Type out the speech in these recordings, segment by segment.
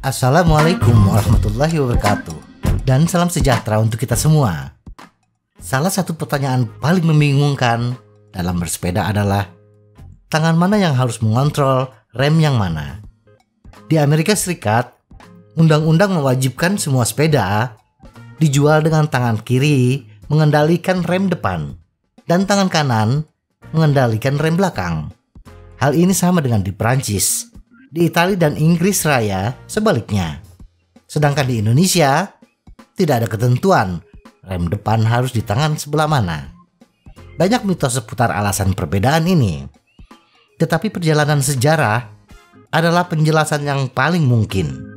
Assalamualaikum warahmatullahi wabarakatuh, dan salam sejahtera untuk kita semua. Salah satu pertanyaan paling membingungkan dalam bersepeda adalah tangan mana yang harus mengontrol rem yang mana. Di Amerika Serikat, undang-undang mewajibkan semua sepeda dijual dengan tangan kiri mengendalikan rem depan dan tangan kanan mengendalikan rem belakang. Hal ini sama dengan di Perancis. Di Italia dan Inggris Raya sebaliknya. Sedangkan di Indonesia tidak ada ketentuan rem depan harus di tangan sebelah mana. Banyak mitos seputar alasan perbedaan ini. Tetapi perjalanan sejarah adalah penjelasan yang paling mungkin.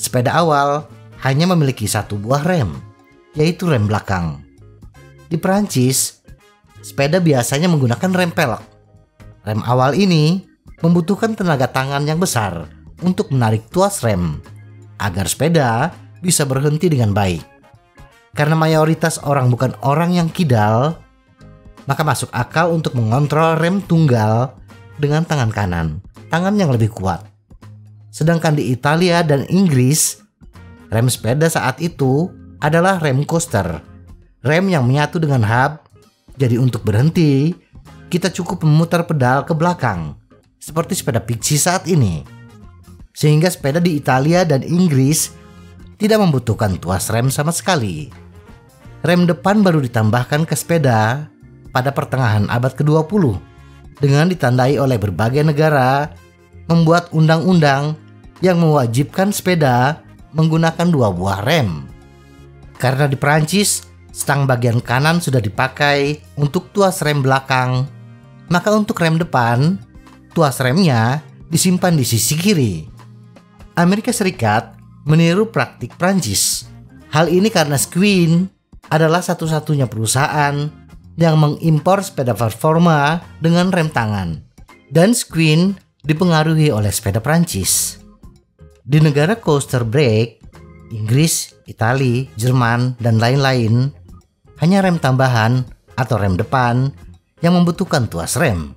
Sepeda awal hanya memiliki satu buah rem, yaitu rem belakang. Di Perancis, sepeda biasanya menggunakan rem pelek. Rem awal ini membutuhkan tenaga tangan yang besar untuk menarik tuas rem, agar sepeda bisa berhenti dengan baik. Karena mayoritas orang bukan orang yang kidal, maka masuk akal untuk mengontrol rem tunggal dengan tangan kanan, tangan yang lebih kuat. Sedangkan di Italia dan Inggris, rem sepeda saat itu adalah rem coaster, rem yang menyatu dengan hub. Jadi untuk berhenti, kita cukup memutar pedal ke belakang, seperti sepeda Pixie saat ini. Sehingga sepeda di Italia dan Inggris tidak membutuhkan tuas rem sama sekali. Rem depan baru ditambahkan ke sepeda pada pertengahan abad ke-20 dengan ditandai oleh berbagai negara membuat undang-undang yang mewajibkan sepeda menggunakan dua buah rem. Karena di Perancis, stang bagian kanan sudah dipakai untuk tuas rem belakang, maka untuk rem depan, tuas remnya disimpan di sisi kiri. Amerika Serikat meniru praktik Perancis. Hal ini karena Squion adalah satu-satunya perusahaan yang mengimpor sepeda performa dengan rem tangan. Dan Squion dipengaruhi oleh sepeda Prancis. Di negara coaster brake, Inggris, Italia, Jerman, dan lain-lain, hanya rem tambahan atau rem depan yang membutuhkan tuas rem.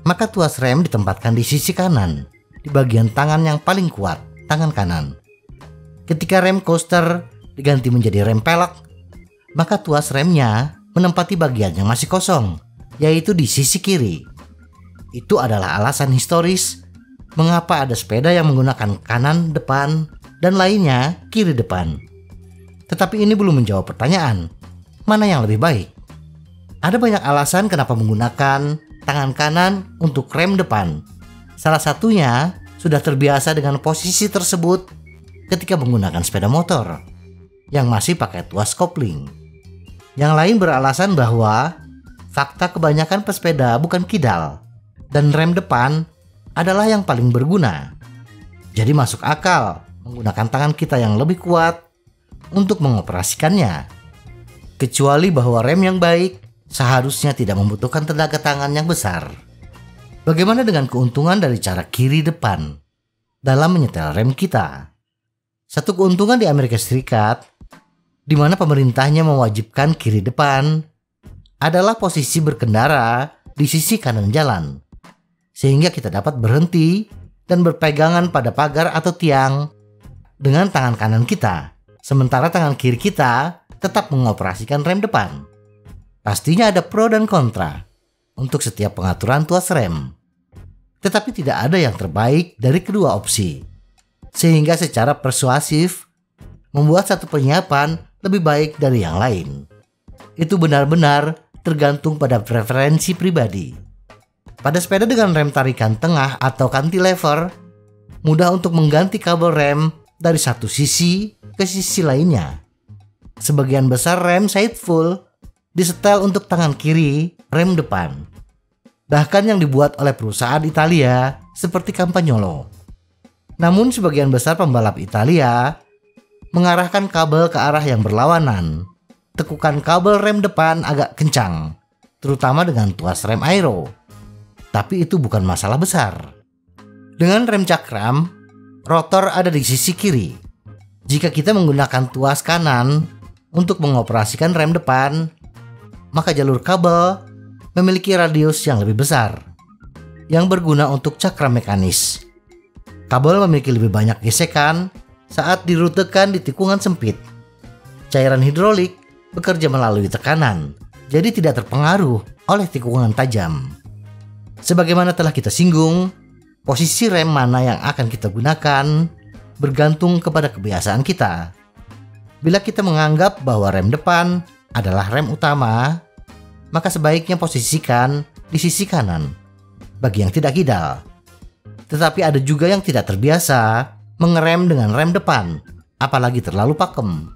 Maka tuas rem ditempatkan di sisi kanan, di bagian tangan yang paling kuat, tangan kanan. Ketika rem coaster diganti menjadi rem pelek, maka tuas remnya menempati bagian yang masih kosong, yaitu di sisi kiri. Itu adalah alasan historis mengapa ada sepeda yang menggunakan kanan depan dan lainnya kiri depan. Tetapi ini belum menjawab pertanyaan, mana yang lebih baik? Ada banyak alasan kenapa menggunakan tangan kanan untuk rem depan. Salah satunya sudah terbiasa dengan posisi tersebut ketika menggunakan sepeda motor yang masih pakai tuas kopling. Yang lain beralasan bahwa fakta kebanyakan pesepeda bukan kidal, dan rem depan adalah yang paling berguna. Jadi masuk akal menggunakan tangan kita yang lebih kuat untuk mengoperasikannya. Kecuali bahwa rem yang baik seharusnya tidak membutuhkan tenaga tangan yang besar. Bagaimana dengan keuntungan dari cara kiri depan dalam menyetel rem kita? Satu keuntungan di Amerika Serikat, di mana pemerintahnya mewajibkan kiri depan, adalah posisi berkendara di sisi kanan jalan. Sehingga kita dapat berhenti dan berpegangan pada pagar atau tiang dengan tangan kanan kita, sementara tangan kiri kita tetap mengoperasikan rem depan. Pastinya ada pro dan kontra untuk setiap pengaturan tuas rem. Tetapi tidak ada yang terbaik dari kedua opsi. Sehingga secara persuasif membuat satu penyiapan lebih baik dari yang lain. Itu benar-benar tergantung pada preferensi pribadi. Pada sepeda dengan rem tarikan tengah atau cantilever, mudah untuk mengganti kabel rem dari satu sisi ke sisi lainnya. Sebagian besar rem sideful disetel untuk tangan kiri rem depan. Bahkan yang dibuat oleh perusahaan Italia seperti Campagnolo. Namun sebagian besar pembalap Italia mengarahkan kabel ke arah yang berlawanan, tekukan kabel rem depan agak kencang, terutama dengan tuas rem aero. Tapi itu bukan masalah besar. Dengan rem cakram, rotor ada di sisi kiri. Jika kita menggunakan tuas kanan untuk mengoperasikan rem depan, maka jalur kabel memiliki radius yang lebih besar, yang berguna untuk cakram mekanis. Kabel memiliki lebih banyak gesekan saat dirutekan di tikungan sempit. Cairan hidrolik bekerja melalui tekanan, jadi tidak terpengaruh oleh tikungan tajam. Sebagaimana telah kita singgung, posisi rem mana yang akan kita gunakan bergantung kepada kebiasaan kita. Bila kita menganggap bahwa rem depan adalah rem utama, maka sebaiknya posisikan di sisi kanan bagi yang tidak kidal. Tetapi ada juga yang tidak terbiasa mengerem dengan rem depan, apalagi terlalu pakem,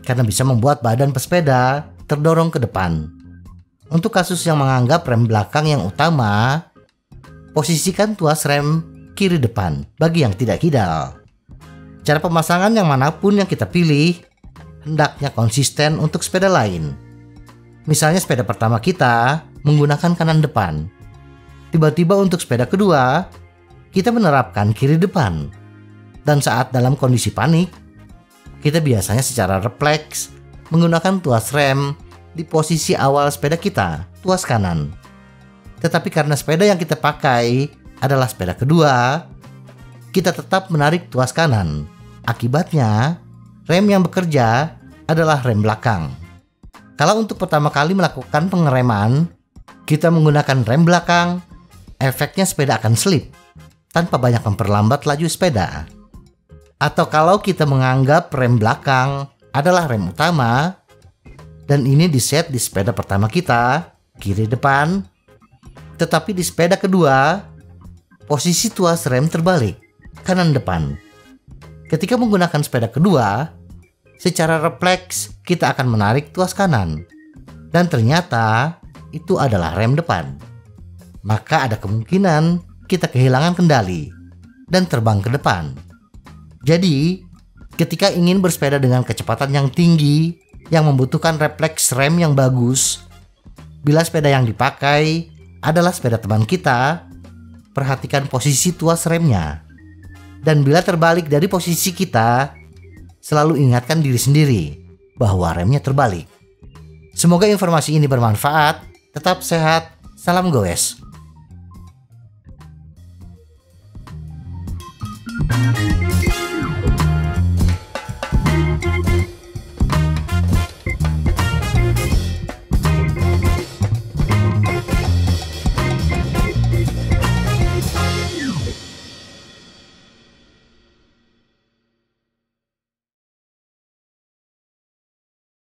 karena bisa membuat badan pesepeda terdorong ke depan. Untuk kasus yang menganggap rem belakang yang utama, posisikan tuas rem kiri depan bagi yang tidak kidal. Cara pemasangan yang manapun yang kita pilih hendaknya konsisten untuk sepeda lain. Misalnya sepeda pertama kita menggunakan kanan depan. Tiba-tiba untuk sepeda kedua, kita menerapkan kiri depan. Dan saat dalam kondisi panik, kita biasanya secara refleks menggunakan tuas rem di posisi awal sepeda kita, tuas kanan. Tetapi karena sepeda yang kita pakai adalah sepeda kedua, kita tetap menarik tuas kanan. Akibatnya, rem yang bekerja adalah rem belakang. Kalau untuk pertama kali melakukan pengereman, kita menggunakan rem belakang, efeknya sepeda akan slip tanpa banyak memperlambat laju sepeda. Atau kalau kita menganggap rem belakang adalah rem utama, dan ini diset di sepeda pertama kita, kiri depan, tetapi di sepeda kedua, posisi tuas rem terbalik, kanan depan. Ketika menggunakan sepeda kedua, secara refleks kita akan menarik tuas kanan, dan ternyata itu adalah rem depan. Maka ada kemungkinan kita kehilangan kendali dan terbang ke depan. Jadi, ketika ingin bersepeda dengan kecepatan yang tinggi yang membutuhkan refleks rem yang bagus, bila sepeda yang dipakai adalah sepeda teman kita, perhatikan posisi tuas remnya. Dan bila terbalik dari posisi kita, selalu ingatkan diri sendiri bahwa remnya terbalik. Semoga informasi ini bermanfaat. Tetap sehat. Salam goes.